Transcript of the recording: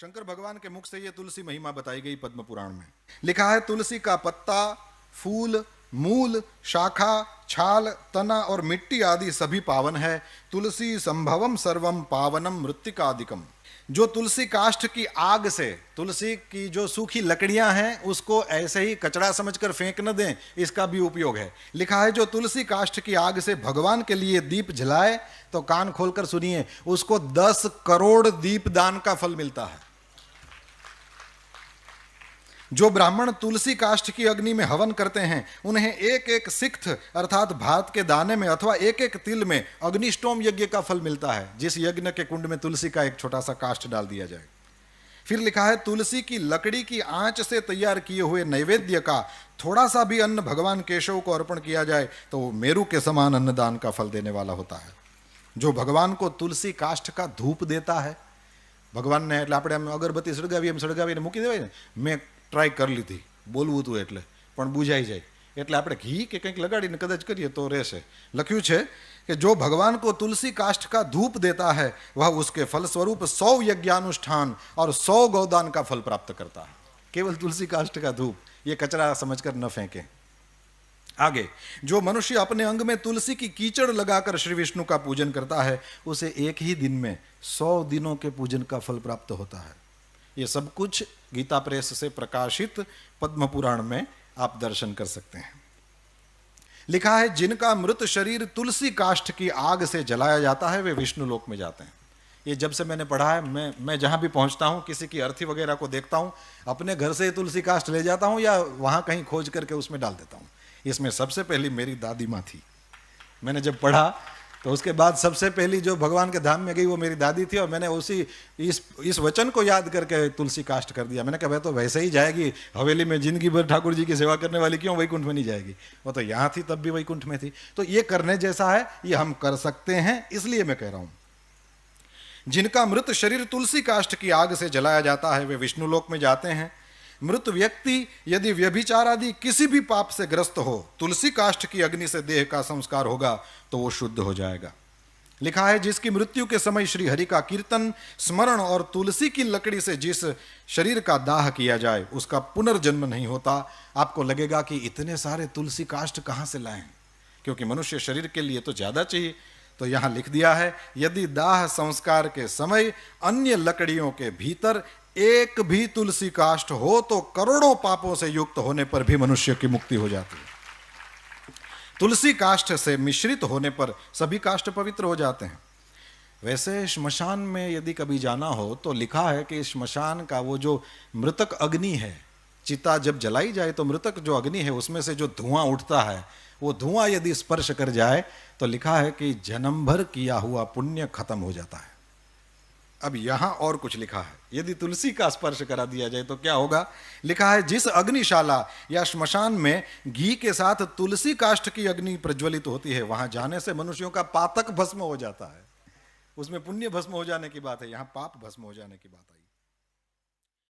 शंकर भगवान के मुख से ये तुलसी महिमा बताई गई पद्म पुराण में। लिखा है, तुलसी का पत्ता, फूल, मूल, शाखा, छाल, तना और मिट्टी आदि सभी पावन है। तुलसी संभवम सर्वम पावनम मृत्तिकादिकम। जो तुलसी काष्ठ की आग से, तुलसी की जो सूखी लकड़ियां हैं उसको ऐसे ही कचरा समझकर फेंक न दें, इसका भी उपयोग है। लिखा है, जो तुलसी काष्ठ की आग से भगवान के लिए दीप जलाए तो कान खोलकर सुनिए, उसको 10 करोड़ दीप दान का फल मिलता है। जो ब्राह्मण तुलसी काष्ठ की अग्नि में हवन करते हैं उन्हें एक एक सिक्त अर्थात भात के दाने में अथवा एक एक तिल में अग्निष्टोम यज्ञ का फल मिलता है, जिस यज्ञ के कुंड में तुलसी का एक छोटा सा काष्ठ डाल दिया जाए। फिर लिखा है, तुलसी की लकड़ी की आंच से तैयार किए हुए नैवेद्य का थोड़ा सा भी अन्न भगवान केशव को अर्पण किया जाए तो वो मेरु के समान अन्नदान का फल देने वाला होता है। जो भगवान को तुलसी काष्ठ का धूप देता है, भगवान ने એટલે આપણે અગરબત્તી સળગાવી એમ સળગાવીને મૂકી દેવાય ને, મેં ટ્રાય કરી લીધી બોલવું હતું એટલે પણ બુઝાઈ જાય, એટલે આપણે ઘી કે કંઈક લગાડીને કદાચ કરીએ તો રહેશે। લખ્યું છે कि जो भगवान को तुलसी काष्ठ का धूप देता है वह उसके फलस्वरूप 100 यज्ञानुष्ठान और 100 गौदान का फल प्राप्त करता है। केवल तुलसी काष्ठ का धूप, ये कचरा समझकर न फेंकें। आगे, जो मनुष्य अपने अंग में तुलसी की कीचड़ लगाकर श्री विष्णु का पूजन करता है उसे एक ही दिन में 100 दिनों के पूजन का फल प्राप्त होता है। ये सब कुछ गीता प्रेस से प्रकाशित पद्म पुराण में आप दर्शन कर सकते हैं। लिखा है, जिनका मृत शरीर तुलसी काष्ठ की आग से जलाया जाता है वे विष्णु लोक में जाते हैं। ये जब से मैंने पढ़ा है, मैं जहां भी पहुंचता हूं, किसी की अर्थी वगैरह को देखता हूं, अपने घर से तुलसी काष्ठ ले जाता हूं या वहां कहीं खोज करके उसमें डाल देता हूं। इसमें सबसे पहली मेरी दादी माँ थी। मैंने जब पढ़ा तो उसके बाद सबसे पहली जो भगवान के धाम में गई वो मेरी दादी थी, और मैंने उसी इस वचन को याद करके तुलसी काष्ठ कर दिया। मैंने कहा, वह तो वैसे ही जाएगी, हवेली में जिंदगी भर ठाकुर जी की सेवा करने वाली क्यों वैकुंठ में नहीं जाएगी, वो तो यहाँ थी तब भी वैकुंठ में थी। तो ये करने जैसा है, ये हम कर सकते हैं, इसलिए मैं कह रहा हूं। जिनका मृत शरीर तुलसी काष्ठ की आग से जलाया जाता है वे विष्णु लोक में जाते हैं। मृत व्यक्ति यदि व्यभिचार आदि किसी भी पाप से ग्रस्त हो, तुलसी काष्ठ की अग्नि से देह का संस्कार होगा तो वो शुद्ध हो जाएगा। लिखा है, जिसकी मृत्यु के समय श्री हरि का कीर्तन, स्मरण और तुलसी की लकड़ी से जिस शरीर का दाह किया जाए उसका पुनर्जन्म नहीं होता। आपको लगेगा कि इतने सारे तुलसी काष्ठ कहाँ से लाएं, क्योंकि मनुष्य शरीर के लिए तो ज्यादा चाहिए। तो यहां लिख दिया है, यदि दाह संस्कार के समय अन्य लकड़ियों के भीतर एक भी तुलसी काष्ठ हो तो करोड़ों पापों से युक्त होने पर भी मनुष्य की मुक्ति हो जाती है। तुलसी काष्ठ से मिश्रित होने पर सभी काष्ठ पवित्र हो जाते हैं। वैसे श्मशान में यदि कभी जाना हो तो लिखा है कि श्मशान का वो जो मृतक अग्नि है, चिता जब जलाई जाए तो मृतक जो अग्नि है उसमें से जो धुआं उठता है, वो धुआं यदि स्पर्श कर जाए तो लिखा है कि जन्म भर किया हुआ पुण्य खत्म हो जाता है। अब यहां और कुछ लिखा है, यदि तुलसी का स्पर्श करा दिया जाए तो क्या होगा। लिखा है, जिस अग्निशाला या श्मशान में घी के साथ तुलसी काष्ठ की अग्नि प्रज्वलित होती है वहां जाने से मनुष्यों का पातक भस्म हो जाता है। उसमें पुण्य भस्म हो जाने की बात है, यहां पाप भस्म हो जाने की बात है।